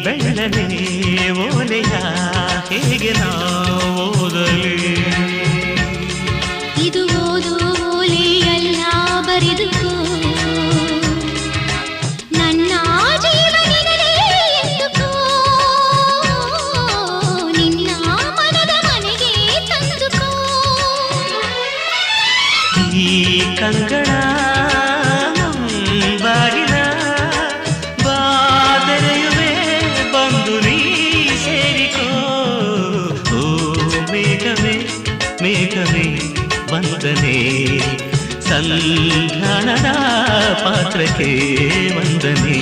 ಬೆಳ್ಳನೆ ಓಲೆಯ ಹೇಗೆ ಓದಲಿ ಇದು ಓದು ಓಲೆಯಲ್ಲ ಬರೆದುಕೋ ನನ್ನ ಜೀವನದಲ್ಲಿ ಎಂದುಕೋ ನಿನ್ನ ಮನದ ಮನೆಗೆ ತಂದುಕೋ ಈ ಕಂಗಳ ಬಾಗಿಲ ಬಾದರೆಯುವೆ ಬಂದು ನೀ ಸೇರಿಕೋ ಓ ಮೇಘವೇ ಮೇಘವೇ ವಂದನೆ ಸಂಧಾನದ ಪಾತ್ರಕ್ಕೆ ವಂದನೆ